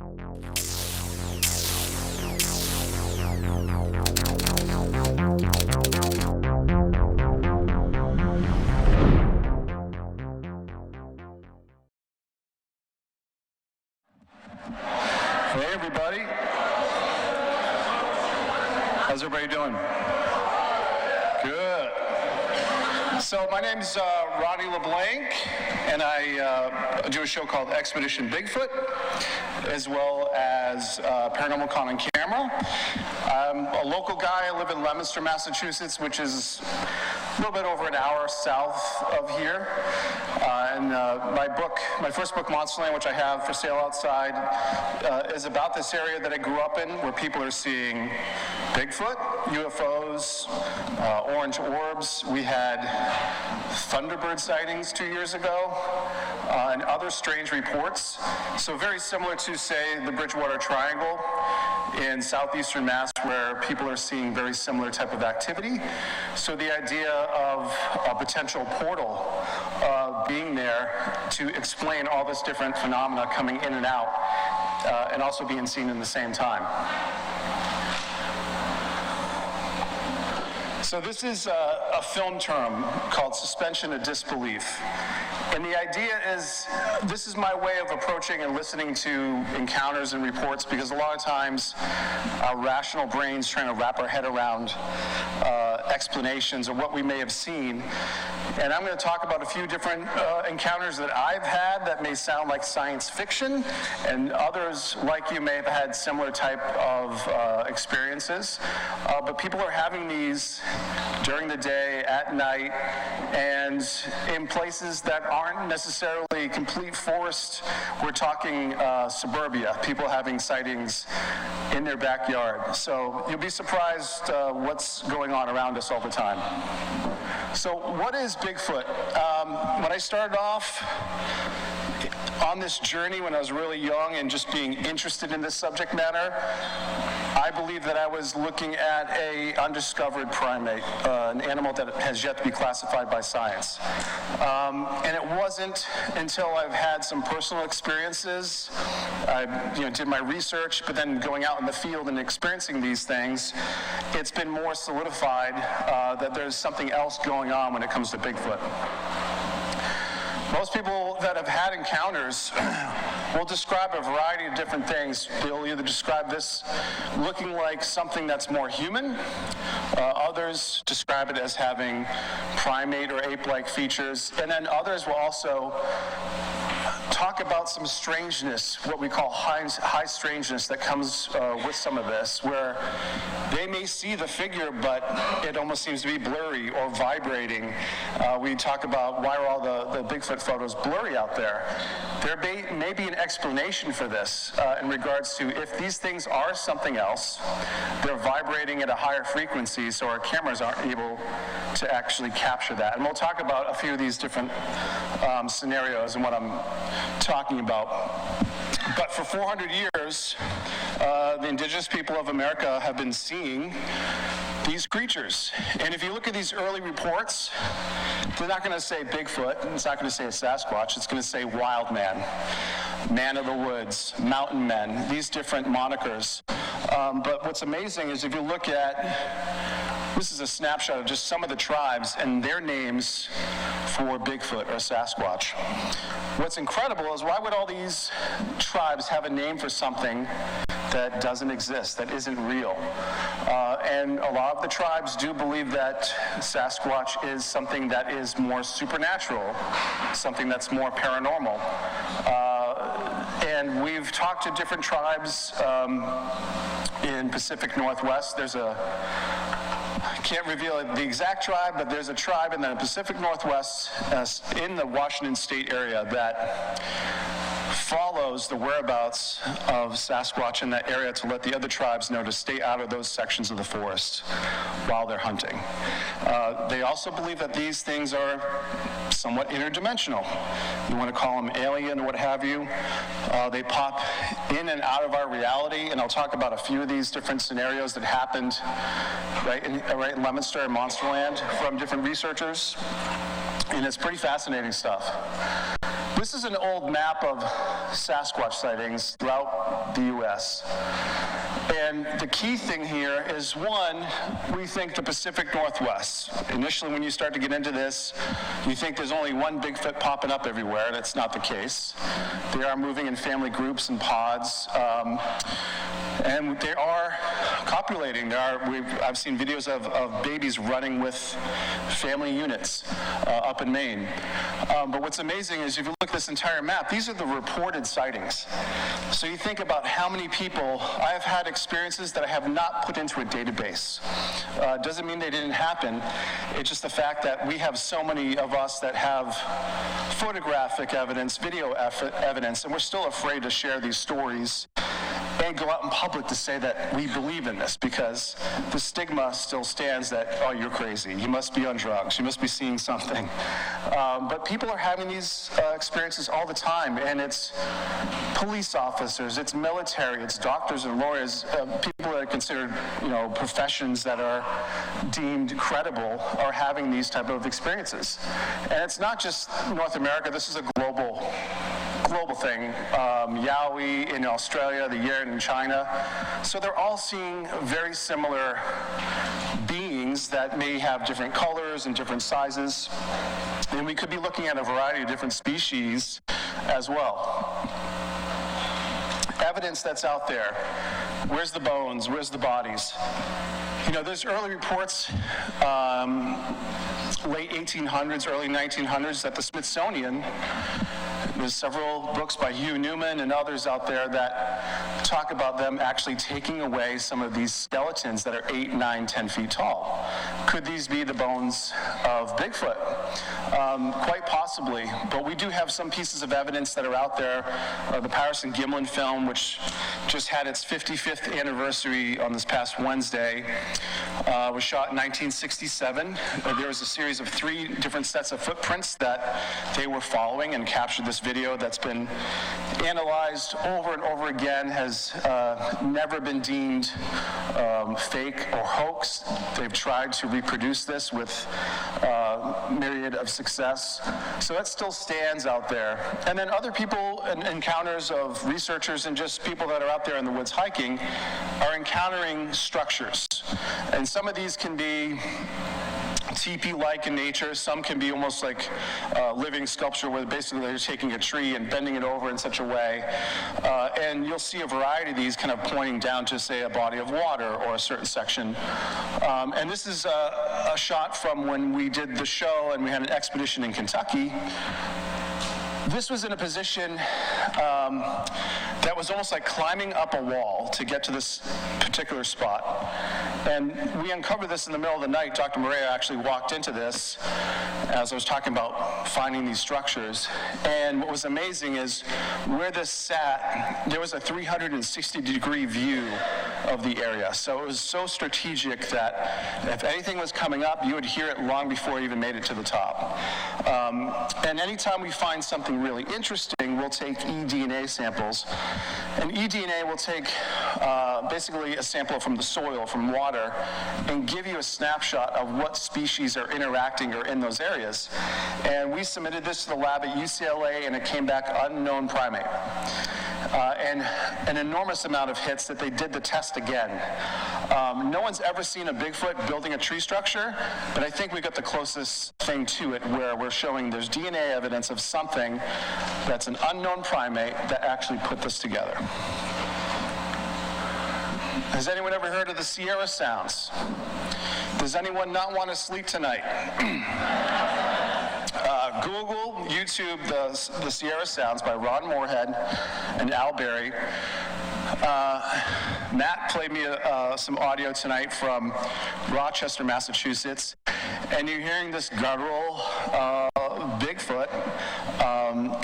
Hey everybody, how's everybody doing? Good. So my name's Ronnie Leblanc, and I do a show called Expedition Bigfoot, as well as Paranormal Con on Camera. I'm a local guy. I live in Leominster, Massachusetts, which is a little bit over an hour south of here. My first book, Monsterland, which I have for sale outside, is about this area that I grew up in, where people are seeing Bigfoot, UFOs, orange orbs. We had Thunderbird sightings 2 years ago, and other strange reports. So very similar to, say, the Bridgewater Triangle in southeastern Mass, where people are seeing very similar type of activity. So the idea of a potential portal being there to explain all this different phenomena coming in and out, and also being seen in the same time. So this is a film term called suspension of disbelief. And the idea is, this is my way of approaching and listening to encounters and reports, because a lot of times our rational brains trying to wrap our head around explanations of what we may have seen. And I'm going to talk about a few different encounters that I've had that may sound like science fiction, and others like you may have had similar type of experiences. But people are having these during the day, at night, and in places that aren't necessarily complete forest. We're talking suburbia, people having sightings in their backyard. So you'll be surprised what's going on around us all the time. So what is Bigfoot? When I started off on this journey when I was really young and just being interested in this subject matter, I believe that I was looking at an undiscovered primate, an animal that has yet to be classified by science. And it wasn't until I've had some personal experiences, I did my research, but then going out in the field and experiencing these things, it's been more solidified that there's something else going on when it comes to Bigfoot. Most people that have had encounters will describe a variety of different things. They'll either describe this looking like something that's more human. Others describe it as having primate or ape-like features. And then others will also talk about some strangeness, what we call high strangeness that comes with some of this, where they may see the figure, but it almost seems to be blurry or vibrating. We talk about why are all the Bigfoot photos blurry out there. There may be an explanation for this in regards to if these things are something else, they're vibrating at a higher frequency, so our cameras aren't able to actually capture that. And we'll talk about a few of these different scenarios and what I'm talking about. But for 400 years, the indigenous people of America have been seeing these creatures. And if you look at these early reports, they're not going to say Bigfoot, it's not going to say a Sasquatch, it's going to say wild man, man of the woods, mountain men, these different monikers. But what's amazing is if you look at, this is a snapshot of just some of the tribes and their names for Bigfoot or Sasquatch. What's incredible is why would all these tribes have a name for something that doesn't exist, that isn't real? And a lot of the tribes do believe that Sasquatch is something that is more supernatural, something that's more paranormal. And we've talked to different tribes in Pacific Northwest. I can't reveal the exact tribe, but there's a tribe in the Pacific Northwest in the Washington State area that follows the whereabouts of Sasquatch in that area to let the other tribes know to stay out of those sections of the forest while they're hunting. They also believe that these things are somewhat interdimensional. You want to call them alien or what have you. They pop in and out of our reality, and I'll talk about a few of these different scenarios that happened right in Leominster and Monsterland from different researchers, and it's pretty fascinating stuff. This is an old map of Sasquatch sightings throughout the U.S. And the key thing here is, one, we think the Pacific Northwest. Initially, when you start to get into this, you think there's only one Bigfoot popping up everywhere. That's not the case. They are moving in family groups and pods, and they are copulating. I've seen videos of babies running with family units up in Maine. But what's amazing is if you look at this entire map, these are the reported sightings. So you think about how many people. I have had experiences that I have not put into a database. Doesn't mean they didn't happen. It's just the fact that we have so many of us that have photographic evidence, video evidence, and we're still afraid to share these stories and go out in public to say that we believe in this, because the stigma still stands that, oh, you're crazy, you must be on drugs, you must be seeing something. But people are having these experiences all the time, and it's police officers, it's military, it's doctors and lawyers, people that are considered, professions that are deemed credible are having these type of experiences. And it's not just North America, this is a global thing. Yowie in Australia, the Yeren in China. So they're all seeing very similar beings that may have different colors and different sizes. And we could be looking at a variety of different species as well. Evidence that's out there. Where's the bones? Where's the bodies? There's early reports, late 1800s, early 1900s, that the Smithsonian, there's several books by Hugh Newman and others out there that talk about them actually taking away some of these skeletons that are 8, 9, 10 feet tall. Could these be the bones of Bigfoot? Quite possibly, but we do have some pieces of evidence that are out there. The Patterson Gimlin film, which just had its 55th anniversary on this past Wednesday, was shot in 1967. There was a series of 3 different sets of footprints that they were following and captured this video that's been analyzed over and over again, has never been deemed fake or hoax. They've tried to reproduce this with myriad of success. So that still stands out there. And then other people and encounters of researchers and just people that are out there in the woods hiking are encountering structures. And some of these can be teepee-like in nature. Some can be almost like living sculpture, where basically they're taking a tree and bending it over in such a way. And you'll see a variety of these kind of pointing down to, say, a body of water or a certain section. And this is a shot from when we did the show and we had an expedition in Kentucky. This was in a position that was almost like climbing up a wall to get to this particular spot. And we uncovered this in the middle of the night. Dr. Maria actually walked into this as I was talking about finding these structures. And what was amazing is where this sat, there was a 360-degree view of the area. So it was so strategic that if anything was coming up, you would hear it long before it even made it to the top. And anytime we find something really interesting, we'll take eDNA samples. And eDNA will take basically a sample from the soil, from water, and give you a snapshot of what species are interacting or in those areas. And we submitted this to the lab at UCLA, and it came back unknown primate. And an enormous amount of hits that they did the test again. No one's ever seen a Bigfoot building a tree structure, but I think we got the closest thing to it, where we're showing there's DNA evidence of something that's an unknown primate that actually put this together. Has anyone ever heard of the Sierra Sounds? Does anyone not want to sleep tonight? Google, YouTube, the Sierra Sounds by Ron Moorhead and Al Berry. Matt played me some audio tonight from Rochester, Massachusetts, and you're hearing this guttural Bigfoot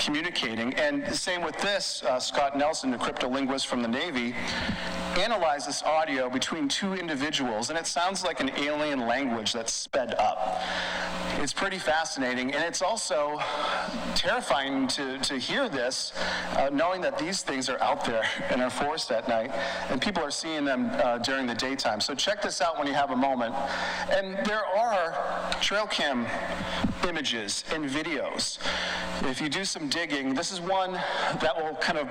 communicating. And the same with this, Scott Nelson, a cryptolinguist from the Navy, analyzed this audio between 2 individuals, and it sounds like an alien language that's sped up. It's pretty fascinating, and it's also terrifying to hear this, knowing that these things are out there in our forest at night, and people are seeing them during the daytime. So check this out when you have a moment. And there are trail cam images and videos. If you do some digging. This is one that will kind of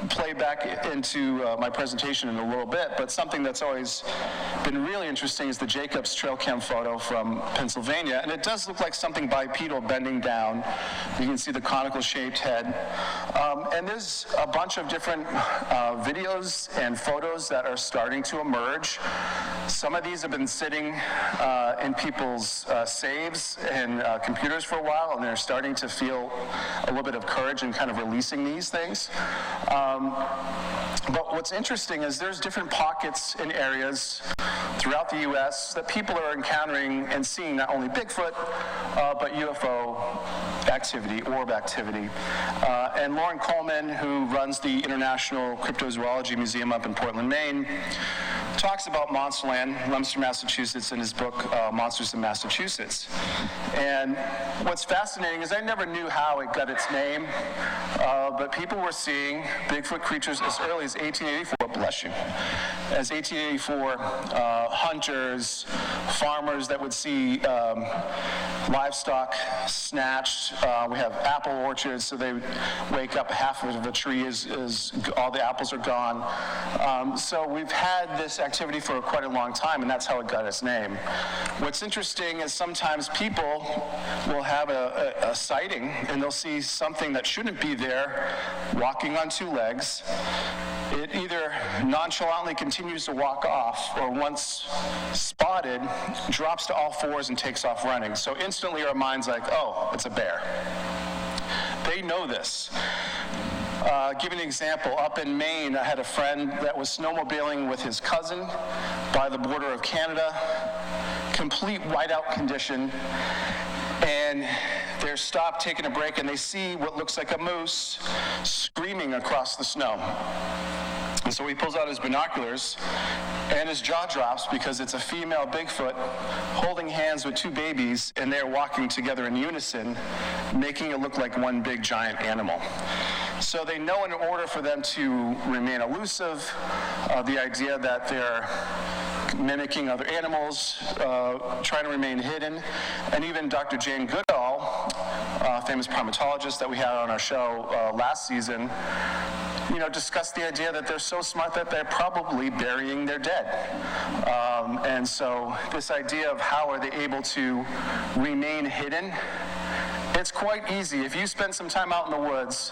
play back into my presentation in a little bit, but something that's always been really interesting is the Jacobs trail cam photo from Pennsylvania, and it does look like something bipedal bending down. You can see the conical shaped head. And there's a bunch of different videos and photos that are starting to emerge. Some of these have been sitting in people's saves and computers for a while, and they're starting to feel a little bit of courage in kind of releasing these things. But what's interesting is there's different pockets in areas throughout the U.S. that people are encountering and seeing not only Bigfoot, but UFO activity, orb activity. And Lauren Coleman, who runs the International Cryptozoology Museum up in Portland, Maine, talks about Monsterland, Leominster, Massachusetts, in his book, Monsters in Massachusetts. And what's fascinating is I never knew how it got its name, but people were seeing Bigfoot creatures as early as 1884, bless you, as 1884, hunters, farmers that would see livestock snatched. We have apple orchards, so they wake up, half of the tree is all the apples are gone. So we've had this activity for quite a long time, and that's how it got its name. What's interesting is sometimes people will have a sighting, and they'll see something that shouldn't be there walking on two legs. It either nonchalantly continues to walk off, or once spotted, drops to all fours and takes off running. So instantly our mind's like, oh, it's a bear. They know this. Give an example. Up in Maine, I had a friend that was snowmobiling with his cousin by the border of Canada, complete whiteout condition, and they're stopped, taking a break, and they see what looks like a moose screaming across the snow. And so he pulls out his binoculars, and his jaw drops because it's a female Bigfoot holding hands with two babies, and they're walking together in unison, making it look like one big giant animal. So they know in order for them to remain elusive, the idea that they're mimicking other animals, trying to remain hidden. And even Dr. Jane Goodall, famous primatologist that we had on our show last season, discussed the idea that they're so smart that they're probably burying their dead. And so this idea of how are they able to remain hidden, it's quite easy. If you spend some time out in the woods,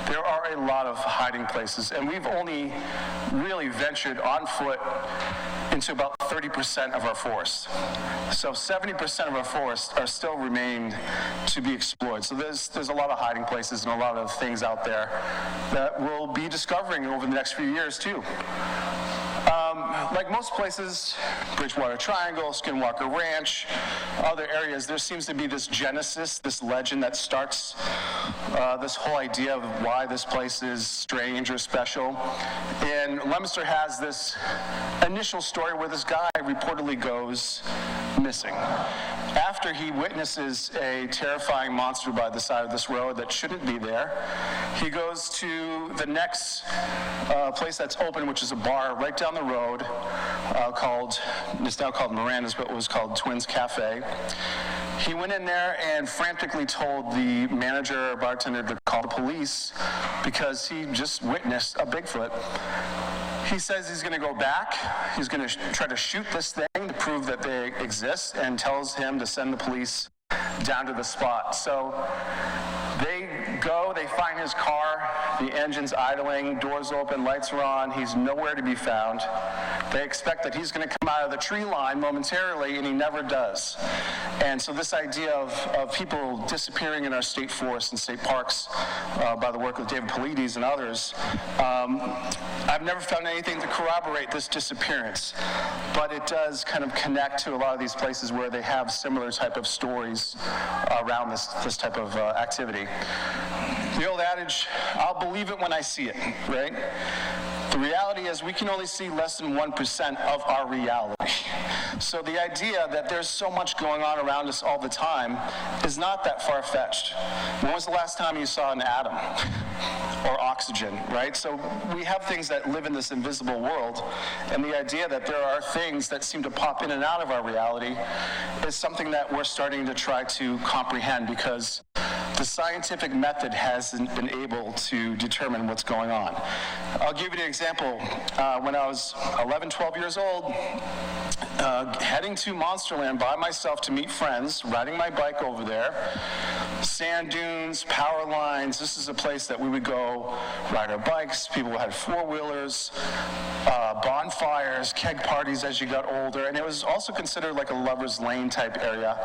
there are a lot of hiding places, and we've only really ventured on foot into about 30% of our forest. So 70% of our forest are still remained to be explored. So there's a lot of hiding places and a lot of things out there that we'll be discovering over the next few years too. Like most places, Bridgewater Triangle, Skinwalker Ranch, other areas, there seems to be this genesis, this legend that starts this whole idea of why this place is strange or special. And Leominster has this initial story where this guy reportedly goes missing. After he witnesses a terrifying monster by the side of this road that shouldn't be there, he goes to the next place that's open, which is a bar right down the road, it's now called Miranda's, but it was called Twins Cafe. He went in there and frantically told the manager or bartender to call the police because he just witnessed a Bigfoot. He says he's going to go back, he's going to try to shoot this thing to prove that they exist, and tells him to send the police down to the spot. So they go, they find his car, the engine's idling, doors open, lights are on, he's nowhere to be found. They expect that he's going to come out of the tree line momentarily, and he never does. And so this idea of people disappearing in our state forests and state parks by the work of David Paulides and others, I've never found anything to corroborate this disappearance, but it does kind of connect to a lot of these places where they have similar type of stories around this type of activity. The old adage, I'll believe it when I see it, right? The reality is we can only see less than 1% of our reality. So the idea that there's so much going on around us all the time is not that far-fetched. When was the last time you saw an atom or oxygen, right? So we have things that live in this invisible world, and the idea that there are things that seem to pop in and out of our reality is something that we're starting to try to comprehend, because the scientific method hasn't been able to determine what's going on. I'll give you an example. When I was 11, 12 years old, heading to Monsterland by myself to meet friends, riding my bike over there, sand dunes, power lines. This is a place that we would go ride our bikes. People had four-wheelers, bonfires, keg parties as you got older, and it was also considered like a lover's lane type area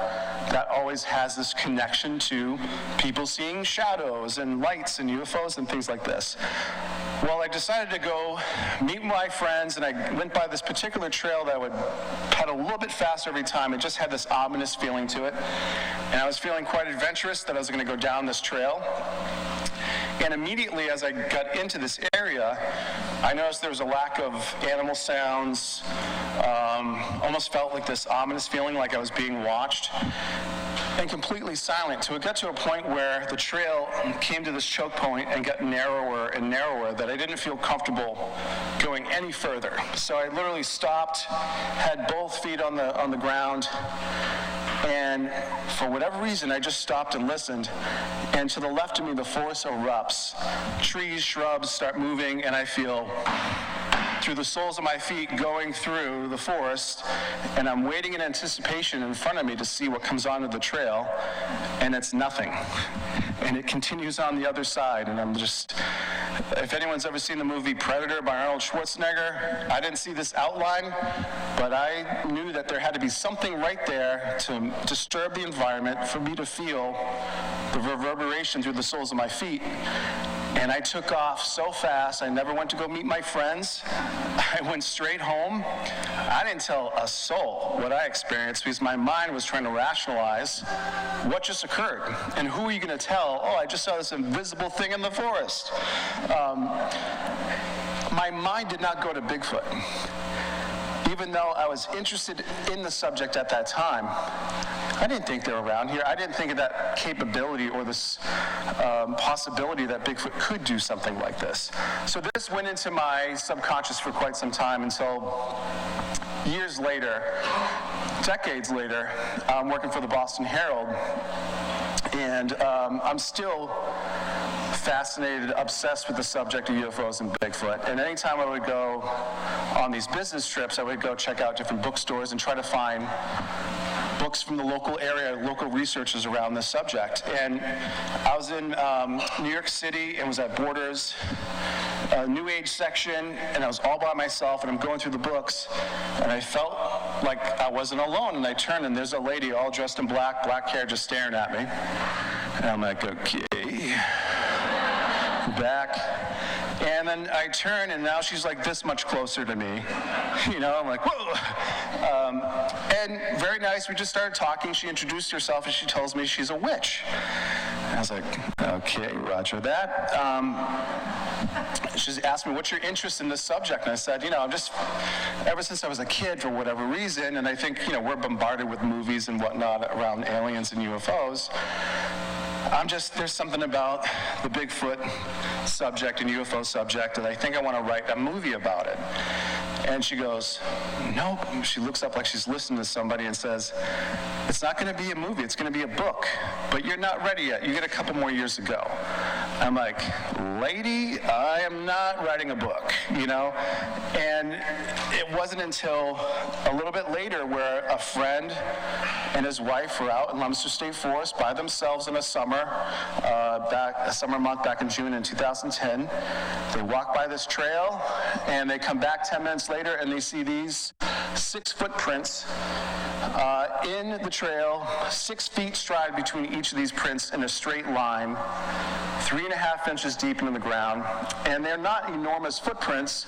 that always has this connection to people seeing shadows and lights and UFOs and things like this. Well, I decided to go meet my friends, and I went by this particular trail that I would pedal a little bit faster every time. It just had this ominous feeling to it, and I was feeling quite adventurous that I was going to go down this trail. And immediately as I got into this area, I noticed there was a lack of animal sounds, almost felt like this ominous feeling like I was being watched, and completely silent. So it got to a point where the trail came to this choke point and got narrower and narrower that I didn't feel comfortable going any further. So I literally stopped, had both feet on the ground, and for whatever reason, I just stopped and listened. And to the left of me, the forest erupts. Trees, shrubs start moving, and I feel through the soles of my feet going through the forest, and I'm waiting in anticipation in front of me to see what comes onto the trail, and it's nothing. And it continues on the other side, and I'm just, if anyone's ever seen the movie Predator by Arnold Schwarzenegger, I didn't see this outline, but I knew that there had to be something right there to disturb the environment for me to feel the reverberation through the soles of my feet. And I took off so fast, I never went to go meet my friends. I went straight home. I didn't tell a soul what I experienced because my mind was trying to rationalize what just occurred. And who are you going to tell? Oh, I just saw this invisible thing in the forest. My mind did not go to Bigfoot. Even though I was interested in the subject at that time, I didn't think they were around here. I didn't think of that capability or this possibility that Bigfoot could do something like this. So this went into my subconscious for quite some time until years later, decades later, I'm working for the Boston Herald, and I'm still fascinated, obsessed with the subject of UFOs and Bigfoot. And anytime I would go on these business trips, I would go check out different bookstores and try to find books from the local area, local researchers around this subject. And I was in New York City and was at Borders, New Age section, and I was all by myself, and I'm going through the books, and I felt like I wasn't alone. And I turned, and there's a lady all dressed in black hair, just staring at me. And I'm like, okay. Back, and then I turn, and now she's like this much closer to me. You know, I'm like, whoa. And very nice, we just started talking. She introduced herself, and she tells me she's a witch. And I was like, okay, roger that. She asked me, what's your interest in this subject? And I said, I'm just, ever since I was a kid, for whatever reason, and I think, we're bombarded with movies and whatnot around aliens and UFOs. There's something about the Bigfoot subject and UFO subject, and I think I want to write a movie about it. And she goes, nope. She looks up like she's listening to somebody and says, it's not going to be a movie, it's going to be a book, but you're not ready yet. You get a couple more years to go. I'm like, lady, I am not writing a book, And it wasn't until a little bit later where a friend and his wife were out in Leominster State Forest by themselves in a summer month back in June in 2010. They walk by this trail, and they come back 10 minutes later, and they see these 6 footprints in the trail, 6 feet stride between each of these prints in a straight line, 3.5 inches deep into the ground. And they're not enormous footprints,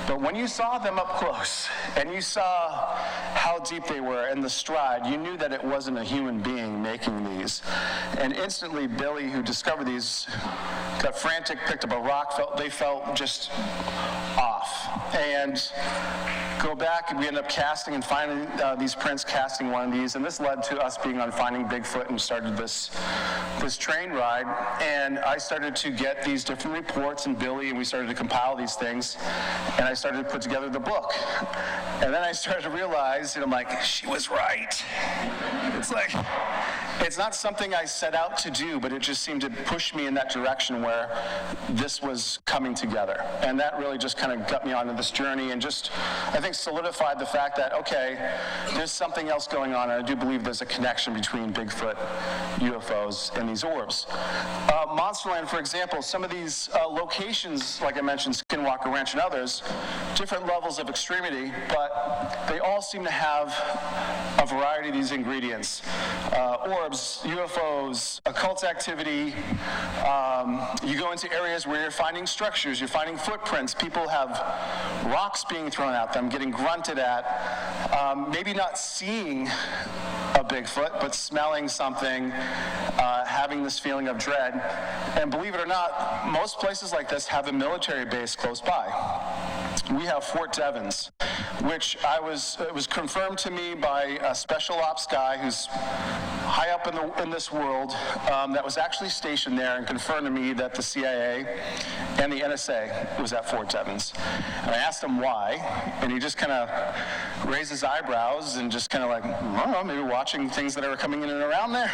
but when you saw them up close and you saw how deep they were and the stride, you knew that it wasn't a human being making these. And instantly, Billy, who discovered these, got frantic, picked up a rock, they felt just off. And go back, and we ended up casting and finding these prints, casting one of these, and this led to us being on Finding Bigfoot, and started this train ride. And I started to get these different reports, and Billy, and we started to compile these things, and I started to put together the book. And then I started to realize, and I'm like, she was right. It's like, it's not something I set out to do, but it just seemed to push me in that direction where this was coming together. And that really just kind of got me onto this journey and just, I think, solidified the fact that, okay, there's something else going on, and I do believe there's a connection between Bigfoot, UFOs, and these orbs. Monsterland, for example, some of these locations, like I mentioned, Skinwalker Ranch and others, different levels of extremity, but they all seem to have a variety of these ingredients. Orbs, UFOs, occult activity. You go into areas where you're finding structures, you're finding footprints. People have rocks being thrown at them, getting grunted at, maybe not seeing a Bigfoot, but smelling something, having this feeling of dread. And believe it or not, most places like this have a military base close by. We have Fort Devens, which it was confirmed to me by a special ops guy who's high up in this world that was actually stationed there, and confirmed to me that the CIA and the NSA was at Fort Devens. And I asked him why, and he just kind of raised his eyebrows and just kind of like, I don't know, maybe watching things that are coming in and around there.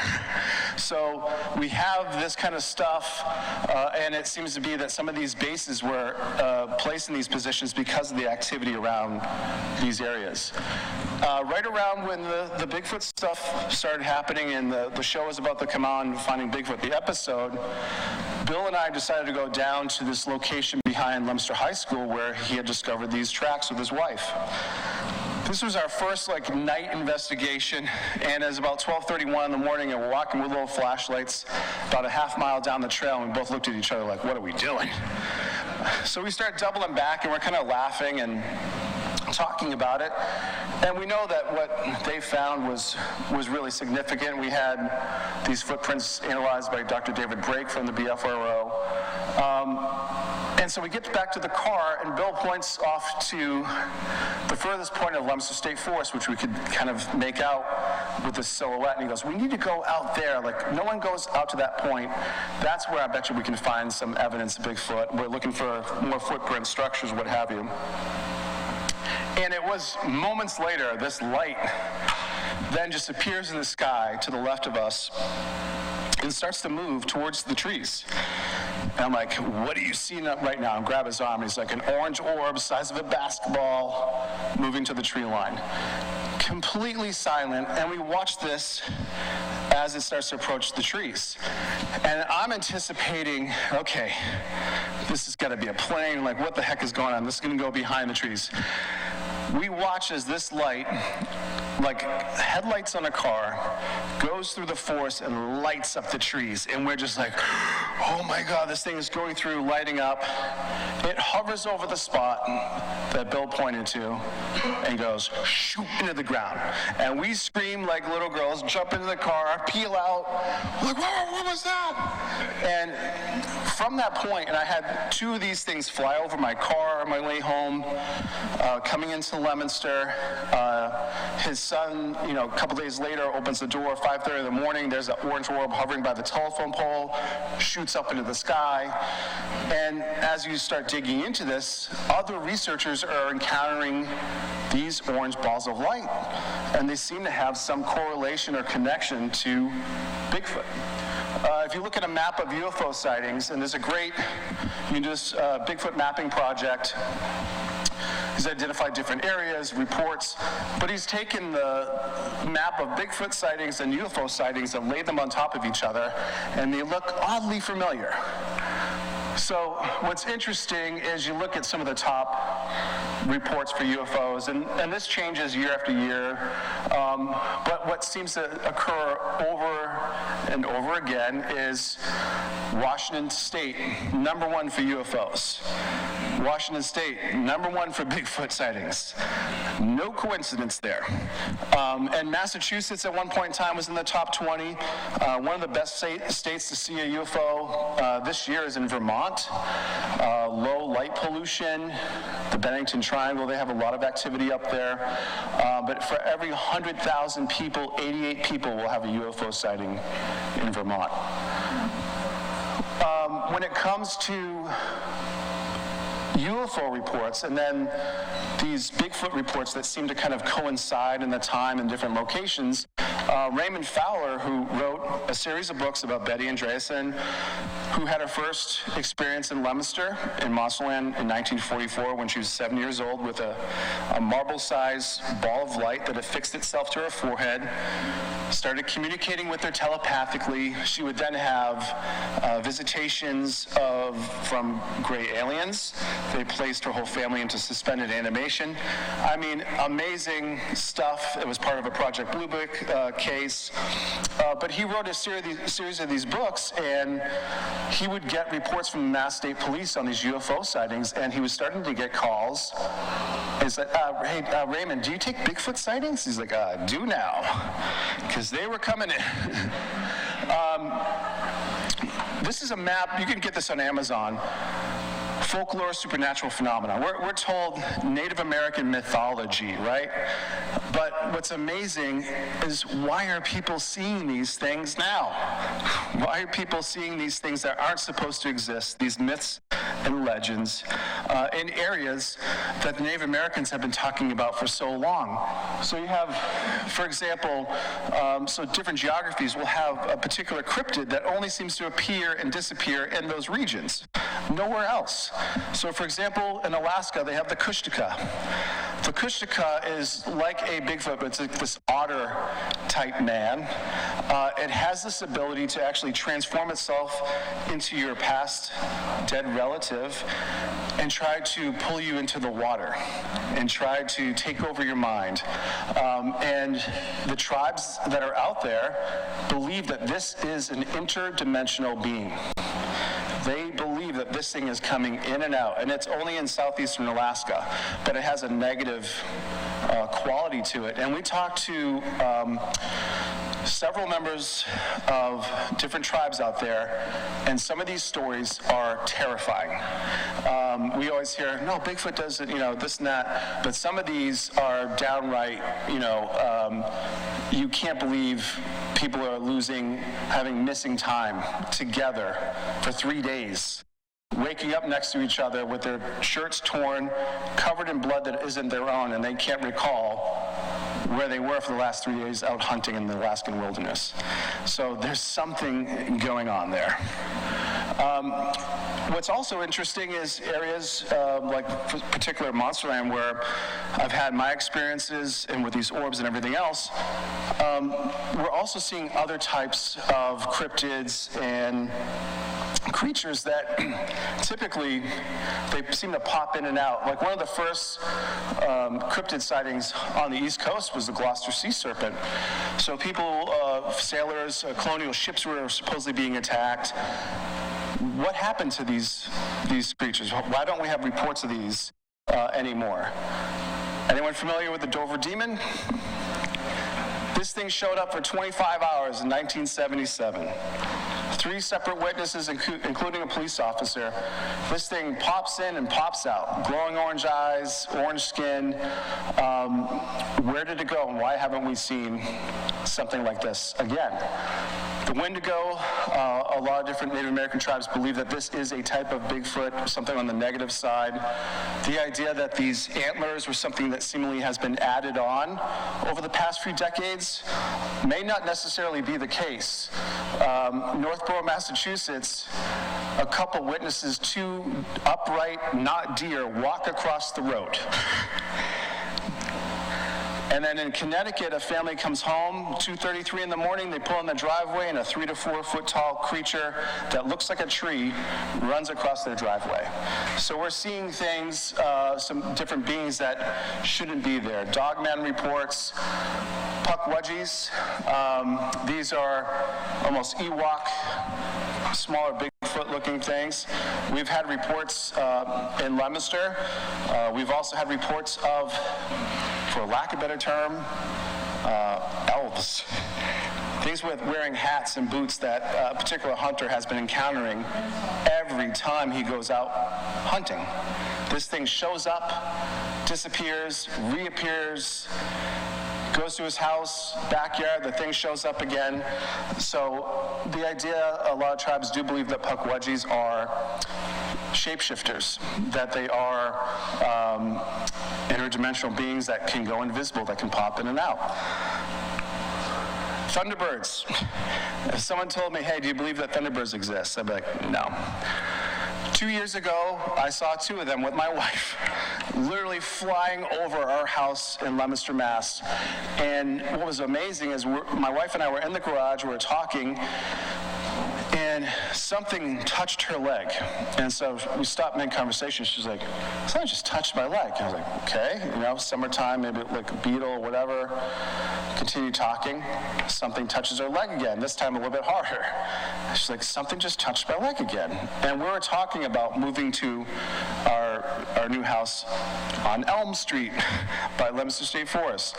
So we have this kind of stuff, and it seems to be that some of these bases were placed in these positions because of the activity around these areas. Right around when the Bigfoot stuff started happening and the show was about to come on, Finding Bigfoot, the episode, Bill and I decided to go down to this location behind Leominster High School where he had discovered these tracks with his wife. This was our first night investigation, and it was about 12:31 in the morning, and we're walking with little flashlights about a half mile down the trail, and we both looked at each other like, what are we doing? So we start doubling back, and we're kind of laughing and talking about it, and we know that what they found was really significant. We had these footprints analyzed by Dr. David Brake from the BFRO. And so we get back to the car, and Bill points off to the furthest point of Leominster State Forest, which we could kind of make out with this silhouette, and he goes, we need to go out there. No one goes out to that point. That's where I bet you we can find some evidence of Bigfoot. We're looking for more footprint structures, what have you. And it was moments later, this light then just appears in the sky to the left of us and starts to move towards the trees. And I'm like, what are you seeing right now? And grab his arm, and he's like an orange orb, size of a basketball, moving to the tree line. Completely silent, and we watch this as it starts to approach the trees. And I'm anticipating, okay, this has got to be a plane, what the heck is going on? This is going to go behind the trees. We watch as this light, like headlights on a car, goes through the forest and lights up the trees. And we're just like, oh my God, this thing is going through, lighting up. It hovers over the spot that Bill pointed to and goes shoot into the ground. And we scream like little girls, jump into the car, peel out, like, whoa, what was that? And from that point, and I had two of these things fly over my car on my way home, coming into Leominster. His son, a couple days later, opens the door, 5:30 in the morning. There's an orange orb hovering by the telephone pole, shoots up into the sky. And as you start digging into this, other researchers are encountering these orange balls of light. And they seem to have some correlation or connection to Bigfoot. If you look at a map of UFO sightings, and there's a great, you can do this Bigfoot mapping project. He's identified different areas, reports, but he's taken the map of Bigfoot sightings and UFO sightings and laid them on top of each other, and they look oddly familiar. So what's interesting is you look at some of the top reports for UFOs, and this changes year after year, but what seems to occur over and over again is Washington State, #1 for UFOs. Washington State, #1 for Bigfoot sightings. No coincidence there. And Massachusetts at one point in time was in the top 20. One of the best states to see a UFO this year is in Vermont. Low light pollution, the Bennington Triangle, they have a lot of activity up there. But for every 100,000 people, 88 people will have a UFO sighting in Vermont. When it comes to UFO reports and then these Bigfoot reports that seem to kind of coincide in the time and different locations. Raymond Fowler, who wrote a series of books about Betty Andreasson, who had her first experience in Leominster in Mosselland in 1944 when she was 7 years old with a marble-sized ball of light that affixed itself to her forehead, started communicating with her telepathically. She would then have visitations from gray aliens. They placed her whole family into suspended animation. I mean, amazing stuff. It was part of a Project Blue Book case. But he wrote a series of these books, and he would get reports from the Mass State Police on these UFO sightings, and he was starting to get calls. He's like, hey, Raymond, do you take Bigfoot sightings? He's like, I do now, because they were coming in. This is a map. You can get this on Amazon. Folklore, supernatural phenomena. We're told Native American mythology, right? But what's amazing is, why are people seeing these things now? Why are people seeing these things that aren't supposed to exist, these myths and legends, in areas that the Native Americans have been talking about for so long? So you have, for example, so different geographies will have a particular cryptid that only seems to appear and disappear in those regions, nowhere else. So, for example, in Alaska, they have the Kushtaka. The Kushtaka is like a Bigfoot, but it's like this otter-type man. It has this ability to actually transform itself into your past dead relative and try to pull you into the water and try to take over your mind. And the tribes that are out there believe that this is an interdimensional being. They believe that this thing is coming in and out, and it's only in southeastern Alaska, but it has a negative quality to it. And we talked to several members of different tribes out there, and some of these stories are terrifying. We always hear, no, Bigfoot doesn't, this and that, but some of these are downright, you can't believe people are having missing time together for 3 days, waking up next to each other with their shirts torn, covered in blood that isn't their own, and they can't recall where they were for the last 3 days out hunting in the Alaskan wilderness. So there's something going on there. What's also interesting is areas like particular Monsterland, where I've had my experiences and with these orbs and everything else, we're also seeing other types of cryptids and creatures that typically they seem to pop in and out. Like one of the first cryptid sightings on the East Coast was the Gloucester sea serpent. So people, sailors, colonial ships were supposedly being attacked. What happened to these creatures? Why don't we have reports of these anymore? Anyone familiar with the Dover Demon? This thing showed up for 25 hours in 1977. 3 separate witnesses, including a police officer. This thing pops in and pops out. Glowing orange eyes, orange skin. Where did it go, and why haven't we seen something like this again? The Wendigo, a lot of different Native American tribes believe that this is a type of Bigfoot, something on the negative side. The idea that these antlers were something that seemingly has been added on over the past few decades may not necessarily be the case. Northborough, Massachusetts, a couple witnesses 2 upright, not deer, walk across the road. And then in Connecticut, a family comes home, 2:33 in the morning, they pull in the driveway, and a 3 to 4 foot tall creature that looks like a tree runs across their driveway. So we're seeing things, some different beings that shouldn't be there. Dogman reports, puckwudgies. These are almost Ewok, smaller Bigfoot-looking things. We've had reports in Leominster. We've also had reports of, for lack of a better term, elves. Things with wearing hats and boots that a particular hunter has been encountering every time he goes out hunting. This thing shows up, disappears, reappears, goes to his house, backyard, the thing shows up again. So the idea, a lot of tribes do believe that puckwudgies are shapeshifters, that they are interdimensional beings that can go invisible, that can pop in and out. Thunderbirds. If someone told me, hey, do you believe that Thunderbirds exist? I'd be like, no. 2 years ago, I saw 2 of them with my wife, literally flying over our house in Leominster, Mass. And what was amazing is my wife and I were in the garage, we were talking, and something touched her leg. And so we stopped mid-conversation. She's like, something just touched my leg. I was like, okay, summertime, maybe like a beetle or whatever. Continue talking. Something touches her leg again, this time a little bit harder. She's like, something just touched my leg again. And we were talking about moving to our new house on Elm Street by Leominster State Forest.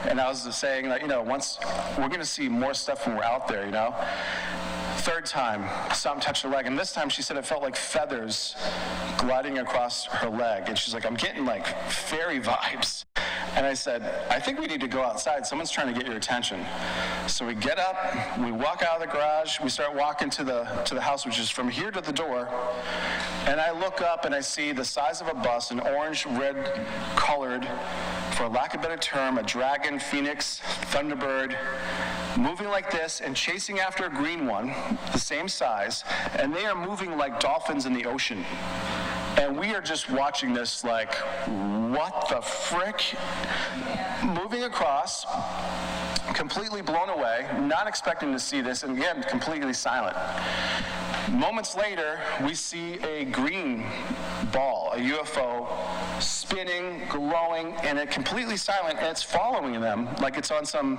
And I was saying that, once we're going to see more stuff when we're out there, Third time, something touched her leg, and this time she said it felt like feathers gliding across her leg, and she's like, I'm getting like fairy vibes. And I said, I think we need to go outside. Someone's trying to get your attention. So we get up, we walk out of the garage, we start walking to the house, which is from here to the door, and I look up and I see the size of a bus, an orange-red colored, for lack of a better term, a dragon, phoenix, thunderbird, moving like this and chasing after a green one, the same size, and they are moving like dolphins in the ocean. And we are just watching this like, what the frick? Moving across, completely blown away, not expecting to see this, and again, completely silent. Moments later, we see a green ball, a UFO, spinning, glowing, and it's completely silent, and it's following them like it's on some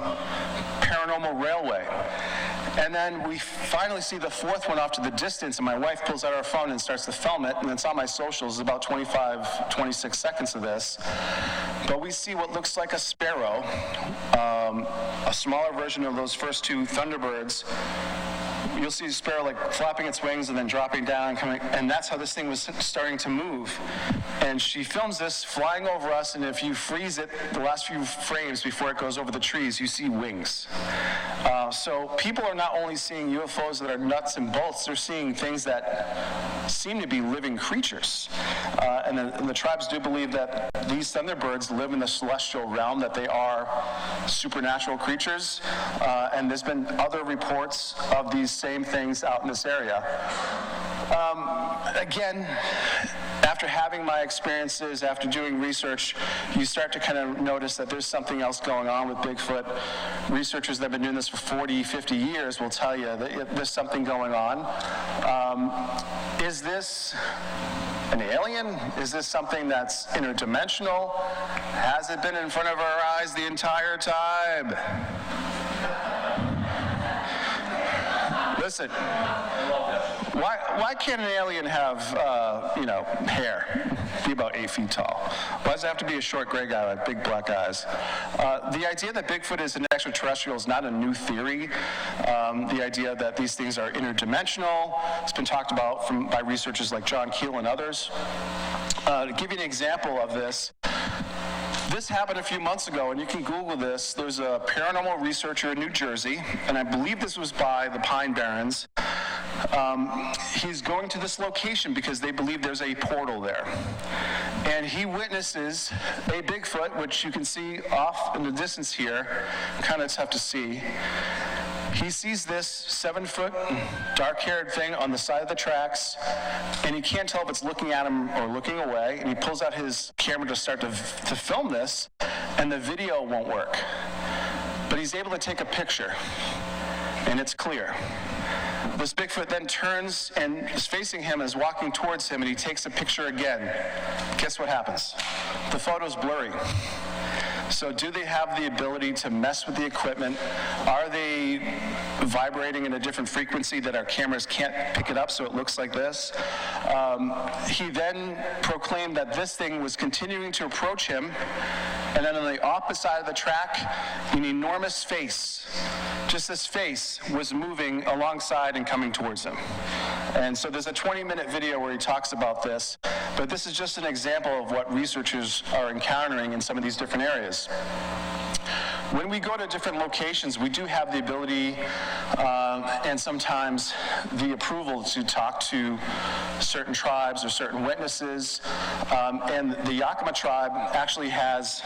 paranormal railway. And then we finally see the 4th one off to the distance, and my wife pulls out her phone and starts to film it, and it's on my socials. It's about 26 seconds of this. But we see what looks like a sparrow, a smaller version of those first 2 Thunderbirds. You'll see the sparrow like flapping its wings and then dropping down, and that's how this thing was starting to move. And she films this flying over us, and if you freeze it, the last few frames before it goes over the trees, you see wings. So people are not only seeing UFOs that are nuts and bolts, they're seeing things that seem to be living creatures. And the tribes do believe that these Thunderbirds live in the celestial realm, that they are supernatural creatures. And there's been other reports of these same things out in this area. Again, after having my experiences, after doing research, you start to kind of notice that there's something else going on with Bigfoot. Researchers that have been doing this for 40, 50 years will tell you that there's something going on. Is this an alien? Is this something that's interdimensional? Has it been in front of our eyes the entire time? Listen, why can't an alien have, hair, be about 8 feet tall? Why does it have to be a short gray guy with big black eyes? The idea that Bigfoot is an extraterrestrial is not a new theory. The idea that these things are interdimensional, it's been talked about by researchers like John Keel and others. To give you an example of this, this happened a few months ago, and you can Google this. There's a paranormal researcher in New Jersey, and I believe this was by the Pine Barrens. He's going to this location because they believe there's a portal there. And he witnesses a Bigfoot, which you can see off in the distance here, kind of tough to see. He sees this 7-foot, dark-haired thing on the side of the tracks, and he can't tell if it's looking at him or looking away, and he pulls out his camera to start to film this, and the video won't work. But he's able to take a picture, and it's clear. This Bigfoot then turns and is facing him, is walking towards him, and he takes a picture again. Guess what happens? The photo's blurry. So do they have the ability to mess with the equipment? Are they vibrating in a different frequency that our cameras can't pick it up so it looks like this? He then proclaimed that this thing was continuing to approach him, and then on the opposite side of the track, an enormous face, just this face, was moving alongside and coming towards him. And so there's a 20-minute video where he talks about this, but this is just an example of what researchers are encountering in some of these different areas. when we go to different locations, we do have the ability and sometimes the approval to talk to certain tribes or certain witnesses. And the Yakima tribe actually has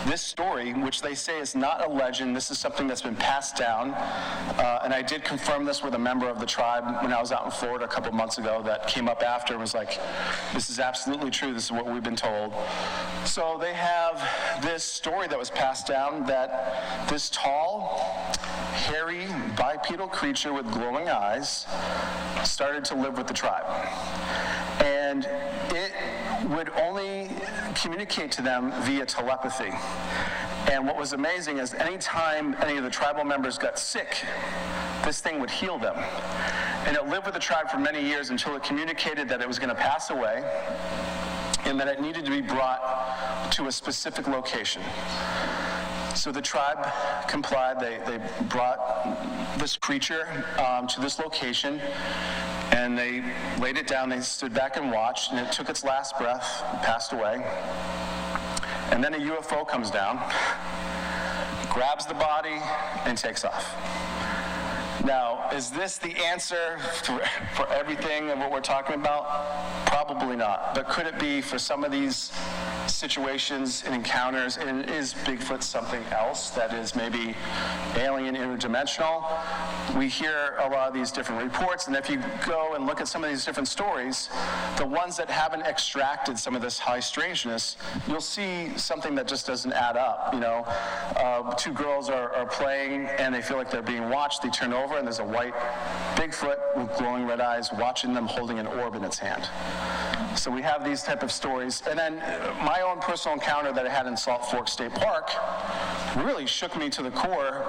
this story, which they say is not a legend. This is something that's been passed down. And I did confirm this with a member of the tribe when I was out in Florida a couple months ago that came up after and was like, this is absolutely true. This is what we've been told. So they have this story that was passed down that this tall, hairy, bipedal creature with glowing eyes started to live with the tribe. And it would only communicate to them via telepathy. And what was amazing is anytime any of the tribal members got sick, this thing would heal them. And it lived with the tribe for many years until it communicated that it was going to pass away and that it needed to be brought to a specific location. So the tribe complied. They brought this creature to this location, and they laid it down. They stood back and watched, and it took its last breath, passed away. And then a UFO comes down, grabs the body, and takes off. Now, is this the answer for everything and what we're talking about? Probably not. But could it be for some of these situations and encounters, and is Bigfoot something else that is maybe alien, interdimensional? We hear a lot of these different reports, and if you go and look at some of these different stories, the ones that haven't extracted some of this high strangeness, you'll see something that just doesn't add up. You know, two girls are playing and they feel like they're being watched. They turn over and there's a white Bigfoot with glowing red eyes watching them holding an orb in its hand. So we have these type of stories. And then my own personal encounter that I had in Salt Fork State Park really shook me to the core.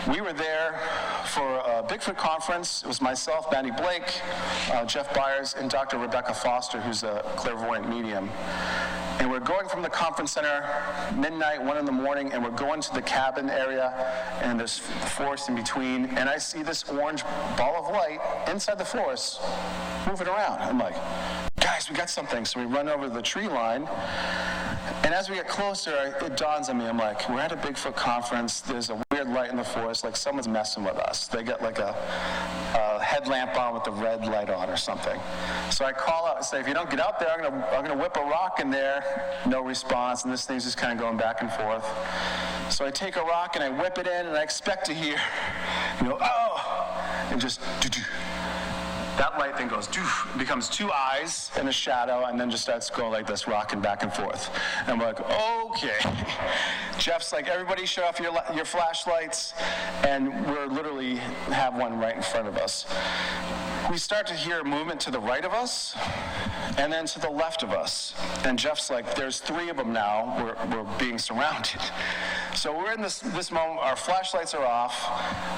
We were there for a Bigfoot conference. It was myself, Bandy Blake, Jeff Byers, and Dr. Rebecca Foster, who's a clairvoyant medium. And we're going from the conference center, midnight, 1 in the morning, and we're going to the cabin area, and there's forest in between, and I see this orange ball of light inside the forest moving around. I'm like, guys, we got something. So we run over the tree line, and as we get closer, it dawns on me. I'm like, we're at a Bigfoot conference. There's a weird light in the forest, like someone's messing with us. They got like a headlamp on with the red light on or something. So I call out and say, if you don't get out there, I'm gonna whip a rock in there. No response, and this thing's just kind of going back and forth. So I take a rock and I whip it in, and I expect to hear, oh, and just that light then goes, becomes two eyes and a shadow, and then just starts going like this, rocking back and forth. And I'm like, okay. Jeff's like, everybody shut off your flashlights, and we're literally have one right in front of us. We start to hear movement to the right of us, and then to the left of us. And Jeff's like, there's 3 of them now. We're being surrounded. So we're in this moment. Our flashlights are off.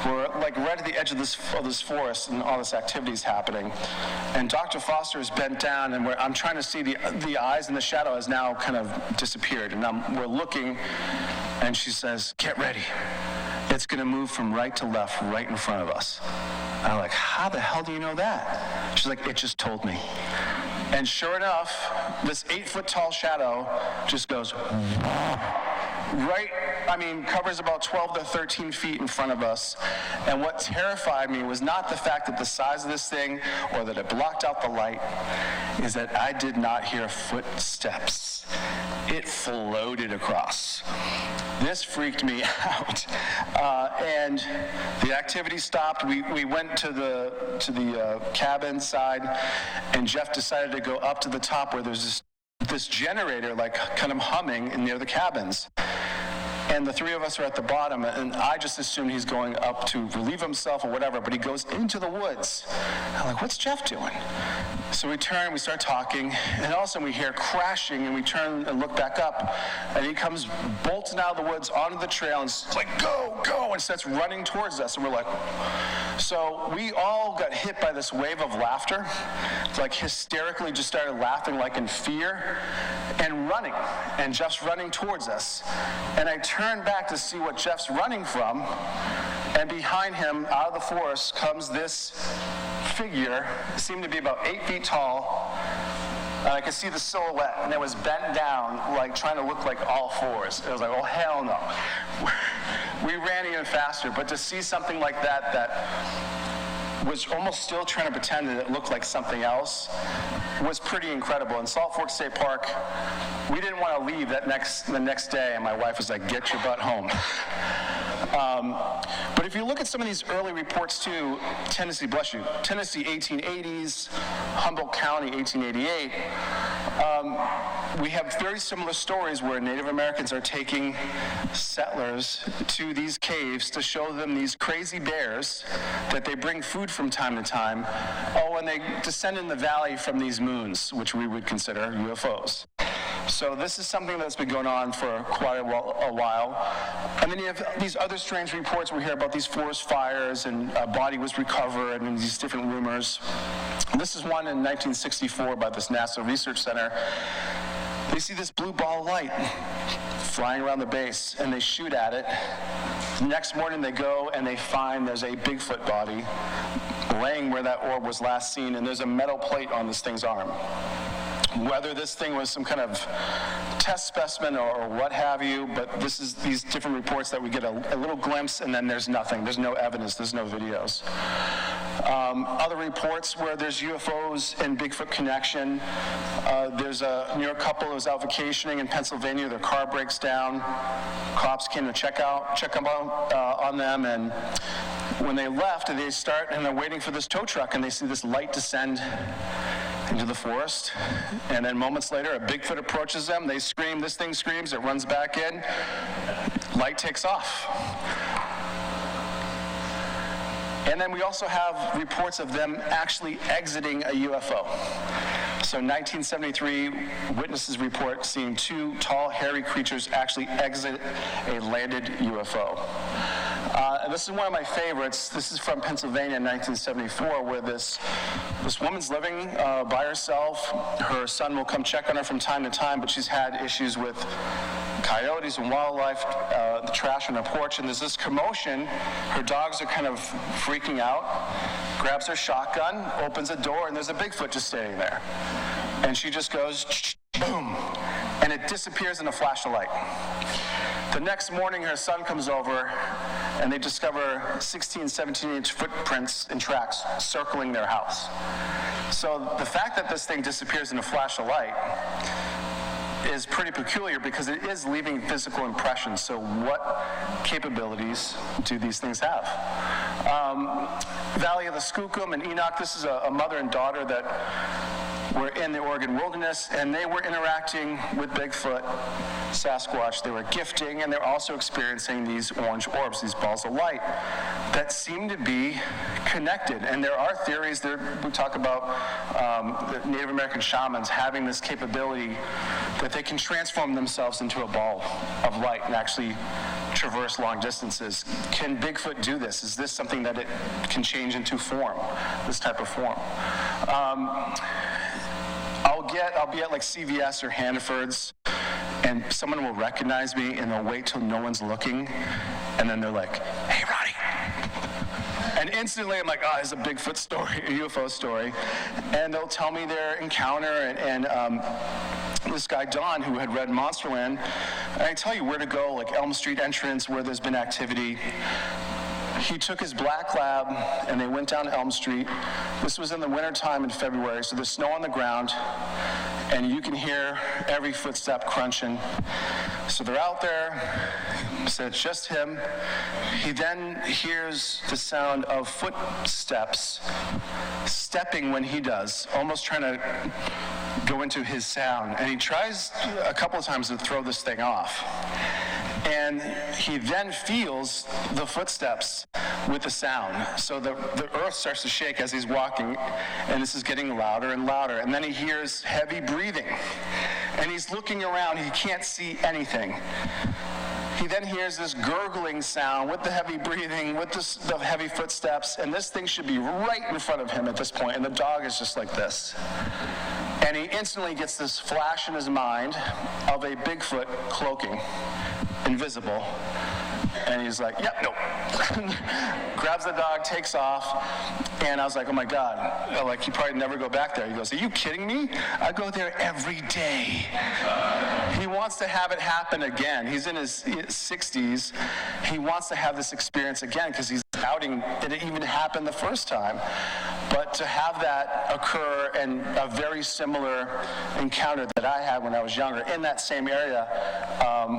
We're like right at the edge of this forest, and all this activity is happening. And Dr. Foster is bent down, and I'm trying to see the eyes, and the shadow has now kind of disappeared. And we're looking, and she says, "Get ready. It's going to move from right to left, right in front of us." And I'm like, how the hell do you know that? She's like, it just told me. And sure enough, this 8-foot tall shadow just goes right, covers about 12 to 13 feet in front of us. And what terrified me was not the fact that the size of this thing or that it blocked out the light, is that I did not hear footsteps. It floated across. This freaked me out. And the activity stopped. We went to the cabin side, and Jeff decided to go up to the top where there's this generator, like kind of humming near the cabins. And the 3 of us are at the bottom, and I just assumed he's going up to relieve himself or whatever, but he goes into the woods. I'm like, what's Jeff doing? So we turn, we start talking, and all of a sudden we hear crashing, and we turn and look back up, and he comes bolting out of the woods onto the trail, and it's like, go, go, and starts running towards us, and we're like, so we all got hit by this wave of laughter, like hysterically just started laughing like in fear, and running, and Jeff's running towards us. And I turned back to see what Jeff's running from, and behind him, out of the forest, comes this figure, seemed to be about 8 feet tall, And I could see the silhouette, and it was bent down, like trying to look like all fours. It was like, oh, hell no. We ran even faster, but to see something like that was almost still trying to pretend that it looked like something else was pretty incredible. In Salt Fork State Park, we didn't want to leave the next day, and my wife was like, get your butt home. But if you look at some of these early reports too, Tennessee 1880s, Humboldt County 1888, we have very similar stories where Native Americans are taking settlers to these caves to show them these crazy bears that they bring food from time to time. Oh, and they descend in the valley from these moons, which we would consider UFOs. So this is something that's been going on for quite a while. And then you have these other strange reports we hear about these forest fires and a body was recovered and these different rumors. And this is one in 1964 by this NASA Research Center. They see this blue ball of light flying around the base and they shoot at it. The next morning they go and they find there's a Bigfoot body laying where that orb was last seen, and there's a metal plate on this thing's arm. Whether this thing was some kind of test specimen or what have you, but this is these different reports that we get a little glimpse, and then there's nothing. There's no evidence. There's no videos. Other reports where there's UFOs and Bigfoot connection. There's a New York couple who was out vacationing in Pennsylvania. Their car breaks down. Cops came to check them out on them, and when they left, they start and they're waiting for this tow truck, and they see this light descend into the forest, and then moments later a Bigfoot approaches them. They scream, this thing screams, it runs back in, light takes off. And then we also have reports of them actually exiting a UFO. So 1973, witnesses report seeing two tall, hairy creatures actually exit a landed UFO. And this is one of my favorites. This is from Pennsylvania in 1974, where this woman's living by herself. Her son will come check on her from time to time, but she's had issues with coyotes and wildlife, the trash on her porch, and there's this commotion. Her dogs are kind of freaking out, grabs her shotgun, opens a door, and there's a Bigfoot just standing there. And she just goes, boom, and it disappears in a flash of light. The next morning, her son comes over, and they discover 16, 17-inch footprints and tracks circling their house. So the fact that this thing disappears in a flash of light is pretty peculiar because it is leaving physical impressions. So what capabilities do these things have? Valley of the Skookum and Enoch, this is a mother and daughter that were in the Oregon wilderness, and they were interacting with Bigfoot, Sasquatch. They were gifting, and they're also experiencing these orange orbs, these balls of light that seem to be connected. And there are theories there. We talk about the Native American shamans having this capability that they can transform themselves into a ball of light and actually traverse long distances. Can Bigfoot do this? Is this something that it can change into form, this type of form? I'll be at like CVS or Hannaford's, and someone will recognize me, and they'll wait till no one's looking, and then they're like, "Hey, Ronnie!" And instantly I'm like, "Oh, it's a Bigfoot story, a UFO story," and they'll tell me their encounter. And this guy Don, who had read Monsterland, and I tell you where to go, like Elm Street entrance, where there's been activity. He took his black lab, and they went down Elm Street. This was in the wintertime in February, so there's snow on the ground, and you can hear every footstep crunching. So they're out there, so it's just him. He then hears the sound of footsteps stepping when he does, almost trying to go into his sound. And he tries a couple of times to throw this thing off. And he then feels the footsteps with the sound. So the earth starts to shake as he's walking, and this is getting louder and louder. And then he hears heavy breathing. And he's looking around. He can't see anything. He then hears this gurgling sound with the heavy breathing, with the heavy footsteps, and this thing should be right in front of him at this point, and the dog is just like this. And he instantly gets this flash in his mind of a Bigfoot cloaking, invisible, And he's like, yep, nope. Grabs the dog, takes off. And I was like, oh my God, like, you probably never go back there. He goes, are you kidding me? I go there every day. He wants to have it happen again. He's in his 60s. He wants to have this experience again because he's doubting that it even happened the first time. But to have that occur and a very similar encounter that I had when I was younger in that same area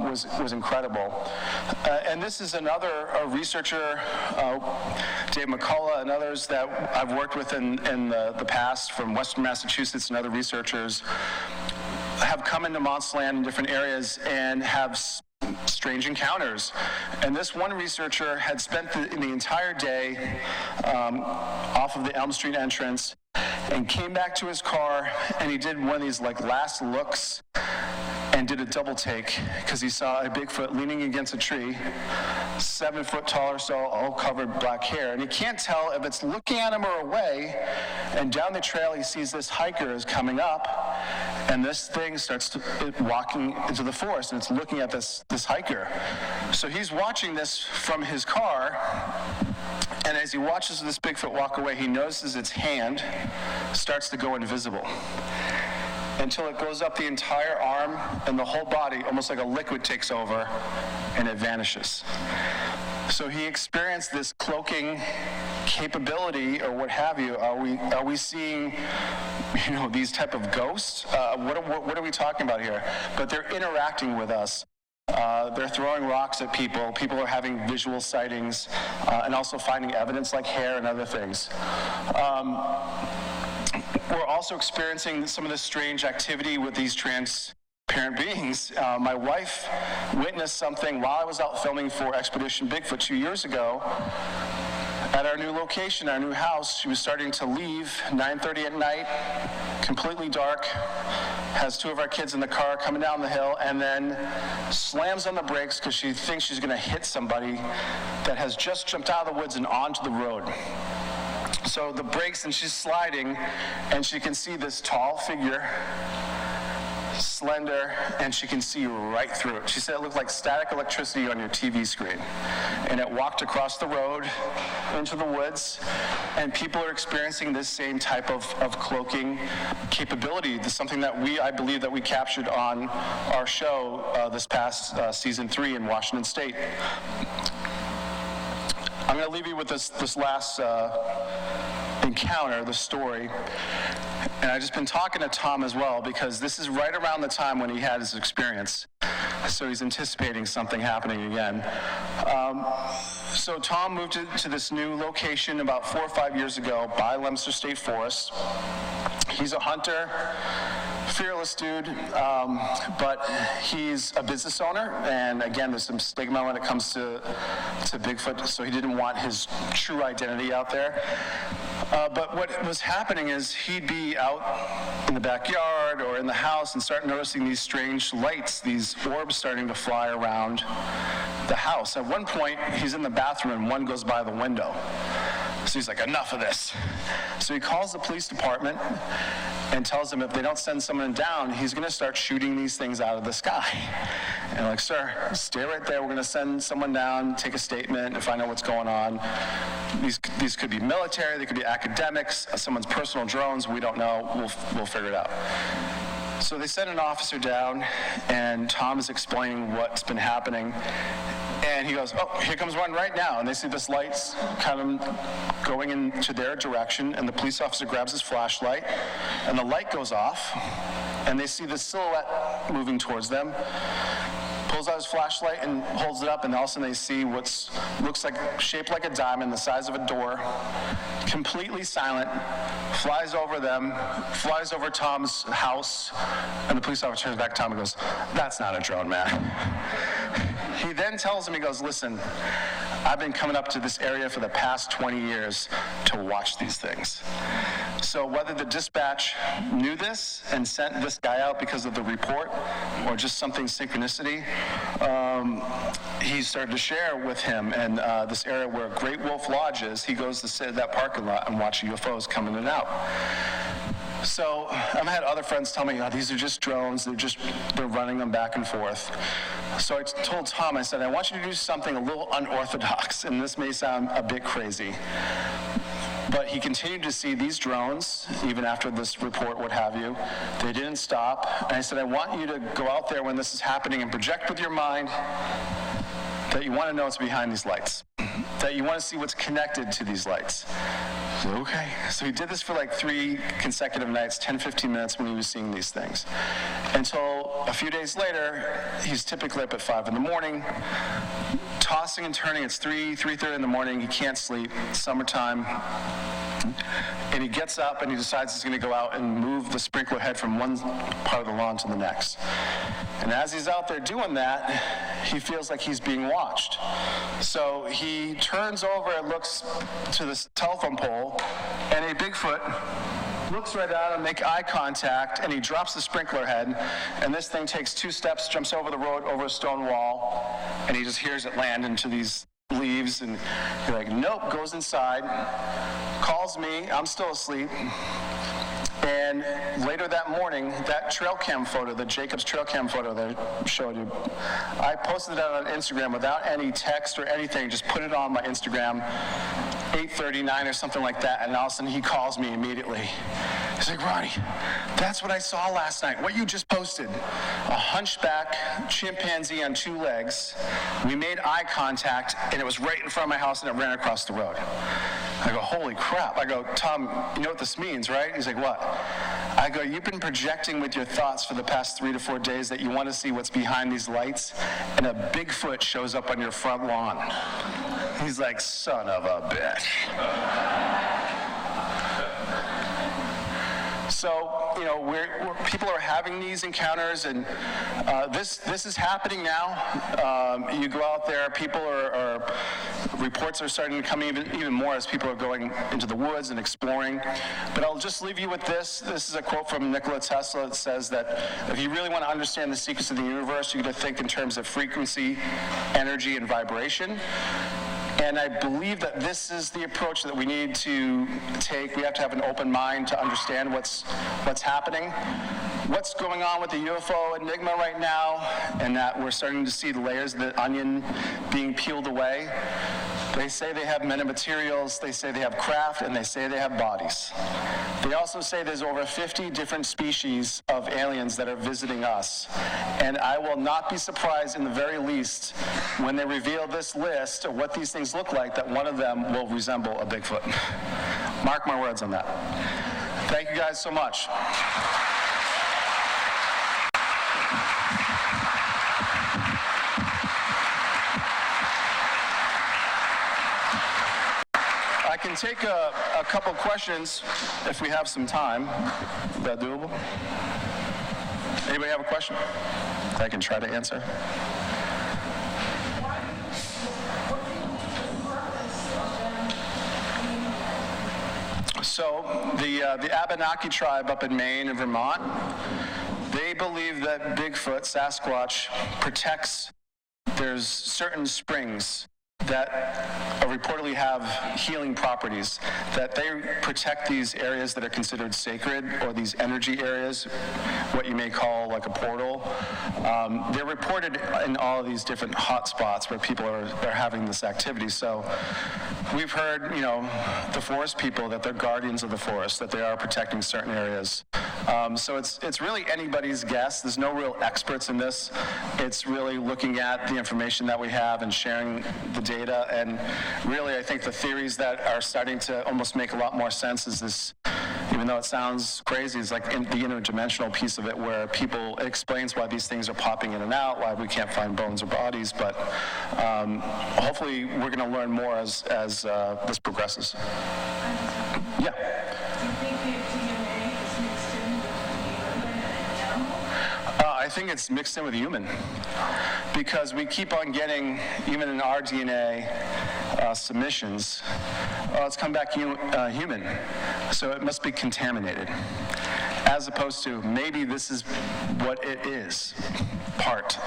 was incredible. And this is another researcher, Dave McCullough and others that I've worked with in the past from Western Massachusetts, and other researchers have come into Montsland in different areas and have strange encounters. And this one researcher had spent the entire day off of the Elm Street entrance and came back to his car, and he did one of these like last looks and did a double take because he saw a Bigfoot leaning against a tree, 7 foot tall or so, all covered black hair. And he can't tell if it's looking at him or away. And down the trail, he sees this hiker is coming up, and this thing starts walking into the forest, and it's looking at this hiker. So he's watching this from his car, and as he watches this Bigfoot walk away, he notices its hand starts to go invisible, until it goes up the entire arm and the whole body, almost like a liquid takes over, and it vanishes. So he experienced this cloaking capability, or what have you. Are we seeing, these type of ghosts? What are we talking about here? But they're interacting with us. They're throwing rocks at people. People are having visual sightings, and also finding evidence like hair and other things. We're also experiencing some of this strange activity with these transparent beings. My wife witnessed something while I was out filming for Expedition Bigfoot 2 years ago. At our new location, our new house, she was starting to leave, 9:30 at night, completely dark, has 2 of our kids in the car coming down the hill, and then slams on the brakes because she thinks she's going to hit somebody that has just jumped out of the woods and onto the road. So the brakes, and she's sliding, and she can see this tall figure, slender, and she can see right through it. She said it looked like static electricity on your TV screen. And it walked across the road into the woods, and people are experiencing this same type of cloaking capability. This is something that I believe that we captured on our show this past season 3 in Washington State. I'm going to leave you with this last encounter, the story. And I've just been talking to Tom as well, because this is right around the time when he had his experience. So he's anticipating something happening again. So Tom moved to this new location about 4 or 5 years ago by Leominster State Forest. He's a hunter, fearless dude, but he's a business owner, and again, there's some stigma when it comes to Bigfoot, so he didn't want his true identity out there. But what was happening is he'd be out in the backyard or in the house and start noticing these strange lights, these orbs starting to fly around the house. At one point, he's in the bathroom and one goes by the window. So he's like, enough of this. So he calls the police department and tells them if they don't send someone down, he's going to start shooting these things out of the sky. And like, sir, stay right there. We're going to send someone down, take a statement, and find out what's going on. These could be military, they could be academics, someone's personal drones. We don't know. We'll figure it out. So they send an officer down, and Tom is explaining what's been happening. And he goes, oh, here comes one right now. And they see this light's kind of going into their direction, and the police officer grabs his flashlight, and the light goes off, and they see this silhouette moving towards them, pulls out his flashlight and holds it up, and all of a sudden they see what looks like, shaped like a diamond, the size of a door, completely silent, flies over them, flies over Tom's house, and the police officer turns back to Tom and goes, that's not a drone, man. He then tells him, he goes, listen, I've been coming up to this area for the past 20 years to watch these things. So whether the dispatch knew this and sent this guy out because of the report or just something synchronicity, he started to share with him. And this area where Great Wolf Lodge is, he goes to sit at that parking lot and watch UFOs come in and out. So I've had other friends tell me, oh, these are just drones, they're running them back and forth. So I told Tom, I said, I want you to do something a little unorthodox, and this may sound a bit crazy. But he continued to see these drones, even after this report, what have you. They didn't stop. And I said, I want you to go out there when this is happening and project with your mind that you want to know what's behind these lights, that you want to see what's connected to these lights. I said, okay. So he did this for like 3 consecutive nights, 10, 15 minutes when he was seeing these things. Until a few days later, he's typically up at 5 in the morning, tossing and turning. It's 3:30 in the morning. He can't sleep. It's summertime. And he gets up and he decides he's going to go out and move the sprinkler head from one part of the lawn to the next. And as he's out there doing that, he feels like he's being watched. So he turns over and looks to this telephone pole, and a Bigfoot looks right at him, make eye contact, and he drops the sprinkler head, and this thing takes 2 steps, jumps over the road, over a stone wall, and he just hears it land into these leaves, and you're like, nope, goes inside, calls me, I'm still asleep, and later that morning, that trail cam photo, the Jacob's trail cam photo that I showed you, I posted that on Instagram without any text or anything, just put it on my Instagram, 8:39 or something like that, and all of a sudden he calls me immediately. He's like, Ronnie, that's what I saw last night, what you just posted. A hunchback chimpanzee on 2 legs. We made eye contact, and it was right in front of my house, and it ran across the road. I go, holy crap. I go, Tom, you know what this means, right? He's like, what? I go, you've been projecting with your thoughts for the past 3 to 4 days that you want to see what's behind these lights, and a Bigfoot shows up on your front lawn. He's like, son of a bitch. So, you know, people are having these encounters, and this is happening now. You go out there, people reports are starting to come even more as people are going into the woods and exploring. But I'll just leave you with this. This is a quote from Nikola Tesla. It says that if you really want to understand the secrets of the universe, you got to think in terms of frequency, energy, and vibration. And I believe that this is the approach that we need to take. We have to have an open mind to understand what's happening, what's going on with the UFO enigma right now, and that we're starting to see the layers of the onion being peeled away. They say they have metamaterials, they say they have craft, and they say they have bodies. They also say there's over 50 different species of aliens that are visiting us. And I will not be surprised in the very least when they reveal this list of what these things look like, that one of them will resemble a Bigfoot. Mark my words on that. Thank you guys so much. I can take a couple questions if we have some time. Is that doable? Anybody have a question I can try to answer? So the Abenaki tribe up in Maine and Vermont, they believe that Bigfoot, Sasquatch, protects. There's certain springs that reportedly have healing properties, that they protect these areas that are considered sacred, or these energy areas, what you may call like a portal. They're reported in all of these different hot spots where people are having this activity. So we've heard, you know, the forest people, that they're guardians of the forest, that they are protecting certain areas. So it's really anybody's guess. There's no real experts in this. It's really looking at the information that we have and sharing the data. And really, I think the theories that are starting to almost make a lot more sense is this, even though it sounds crazy, it's like the interdimensional piece of it, where it explains why these things are popping in and out, why we can't find bones or bodies. But hopefully we're going to learn more as this progresses. Yeah. I think it's mixed in with human, because we keep on getting, even in our DNA submissions, it's come back human, so it must be contaminated, as opposed to maybe this is what it is, part.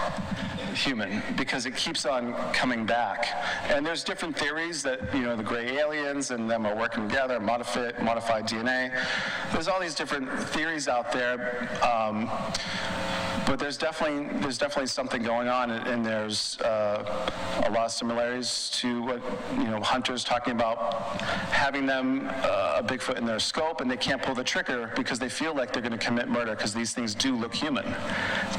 human because it keeps on coming back. And there's different theories that, the gray aliens and them are working together, modified DNA. There's all these different theories out there. But there's definitely something going on, and there's a lot of similarities to what hunters talking about having them a Bigfoot in their scope, and they can't pull the trigger because they feel like they're going to commit murder because these things do look human,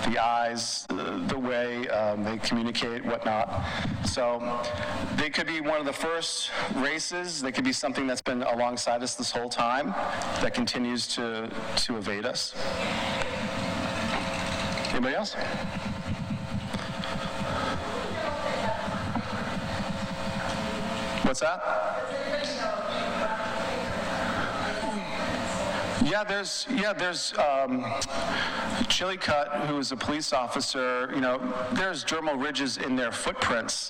the eyes, the way they communicate, whatnot. So they could be one of the first races. They could be something that's been alongside us this whole time that continues to evade us. Anybody else? What's that? Yeah, there's Chillicothe, who is a police officer. There's dermal ridges in their footprints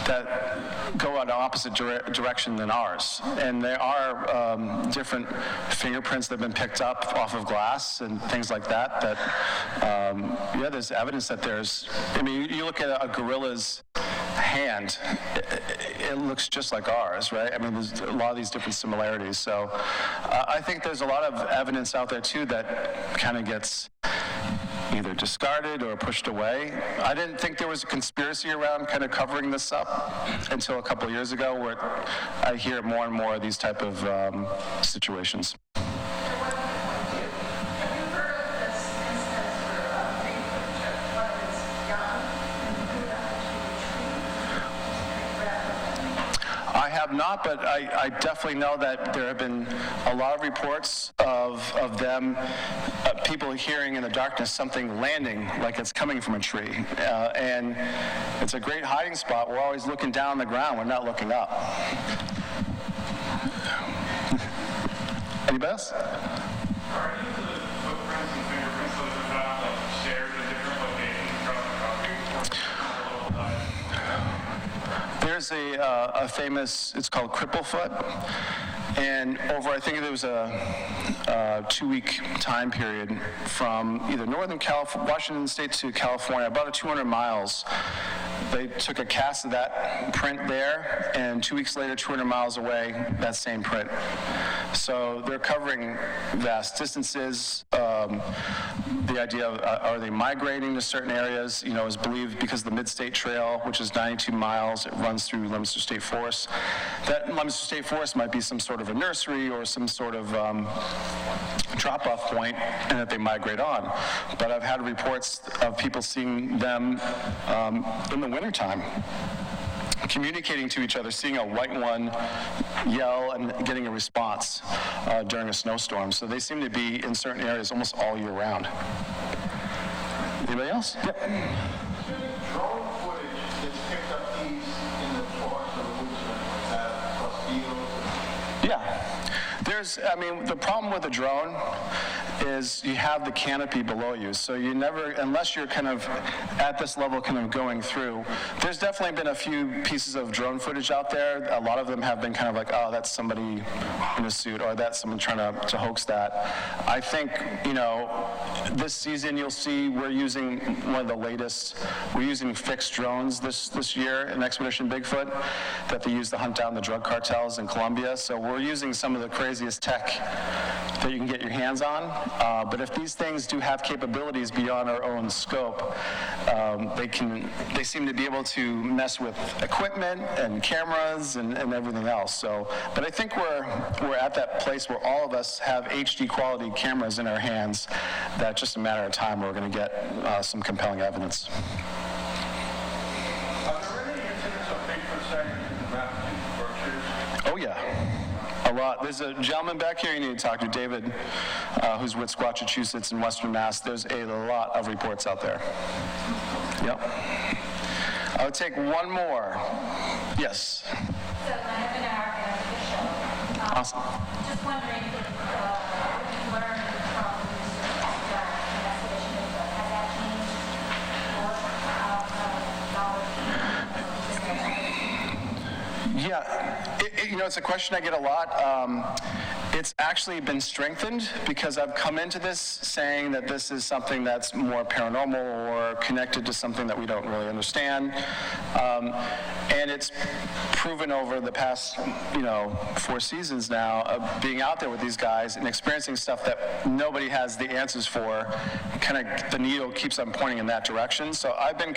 that go in the opposite direction than ours. And there are different fingerprints that have been picked up off of glass and things like that, there's evidence that you look at a gorilla's hand, it looks just like ours, right? There's a lot of these different similarities. So I think there's a lot of evidence out there, too, that kind of gets either discarded or pushed away. I didn't think there was a conspiracy around kind of covering this up until a couple of years ago, where I hear more and more of these type of situations. I have not, but I definitely know that there have been a lot of reports of them, people hearing in the darkness something landing like it's coming from a tree. And it's a great hiding spot. We're always looking down on the ground. We're not looking up. Anybody else? Are any of the footprints and fingerprints that have been found shared in different locations across the country? There's a famous, it's called Cripplefoot, and over, I think there was a 2-week time period from either northern Washington State to California, about 200 miles. They took a cast of that print there, and 2 weeks later, 200 miles away, that same print. So they're covering vast distances. The idea of are they migrating to certain areas, is believed because the Mid-State Trail, which is 92 miles, it runs through Leominster State Forest. That Leominster State Forest might be some sort of a nursery or some sort of drop-off point, and that they migrate on. But I've had reports of people seeing them in the wintertime, communicating to each other, seeing a white one yell and getting a response during a snowstorm. So they seem to be in certain areas almost all year round. Anybody else? Yep. Drone footage that's picked up these in the forest or the woods across fields? Yeah. The problem with a drone is you have the canopy below you, so you never, unless you're kind of at this level kind of going through, there's definitely been a few pieces of drone footage out there. A lot of them have been kind of like, oh, that's somebody in a suit, or that's someone trying to hoax that. I think, this season you'll see we're using one of the latest, we're using fixed drones this year in Expedition Bigfoot that they use to hunt down the drug cartels in Colombia. So we're using some of the craziest tech that you can get your hands on. But if these things do have capabilities beyond our own scope, they seem to be able to mess with equipment and cameras and everything else. So, but I think we're at that place where all of us have HD quality cameras in our hands that just a matter of time we're going to get some compelling evidence. Are there any incidents of Bigfoot sightings in the Massachusetts Berkshires? Oh, yeah. A lot. There's a gentleman back here you need to talk to, David, who's with Squatchachusetts in Western Mass. There's a lot of reports out there. Yep. I would take one more. Yes. So I have an hour and a show. Awesome. Just wondering if you learned from investigation, has that changed your knowledge? Yeah, it's a question I get a lot. It's actually been strengthened because I've come into this saying that this is something that's more paranormal or connected to something that we don't really understand. And it's proven over the past, 4 seasons now of being out there with these guys and experiencing stuff that nobody has the answers for. Kind of the needle keeps on pointing in that direction. So I've been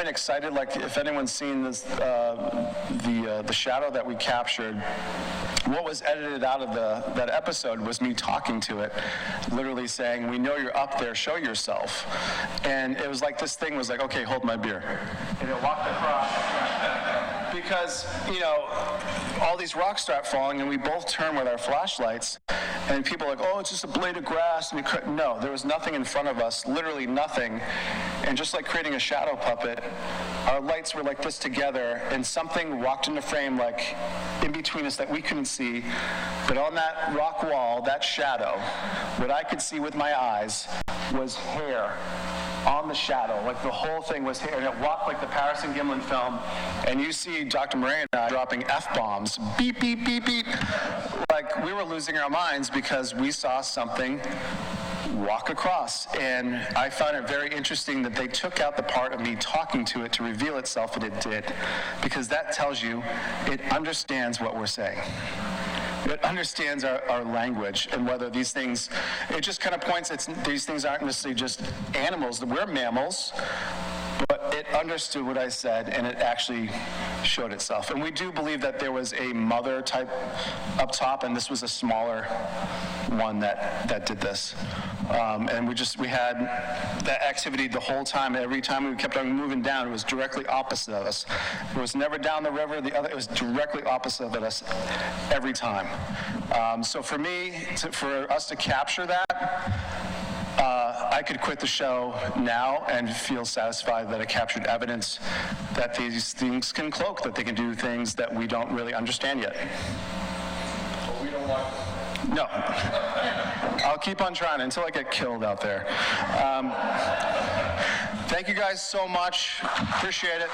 excited. Like if anyone's seen this, the shadow that we captured, what was edited out of that episode was me talking to it, literally saying, "We know you're up there, show yourself." And it was like this thing was like, "Okay, hold my beer." And it walked across. Because, all these rocks start falling and we both turn with our flashlights and people are like, "Oh, it's just a blade of grass." And no, there was nothing in front of us, literally nothing. And just like creating a shadow puppet, our lights were like this together and something walked into frame like in between us that we couldn't see. But on that rock wall, that shadow, what I could see with my eyes was hair on the shadow. Like the whole thing was hair. And it walked like the Paris and Gimlin film. And you see Dr. Murray and I dropping F-bombs. Beep, beep, beep, beep. Like we were losing our minds because we saw something walk across. And I found it very interesting that they took out the part of me talking to it to reveal itself, and it did. Because that tells you it understands what we're saying. It understands our language and whether these things, it just kind of points, these things aren't necessarily just animals. We're mammals, but it understood what I said and it actually showed itself. And we do believe that there was a mother type up top and this was a smaller one that did this. And we had that activity the whole time. Every time we kept on moving down, it was directly opposite of us. It was never down the river. It was directly opposite of us every time. So for me, for us to capture that, I could quit the show now and feel satisfied that I captured evidence that these things can cloak, that they can do things that we don't really understand yet. But we don't like it. No. I'll keep on trying until I get killed out there. Thank you guys so much. Appreciate it.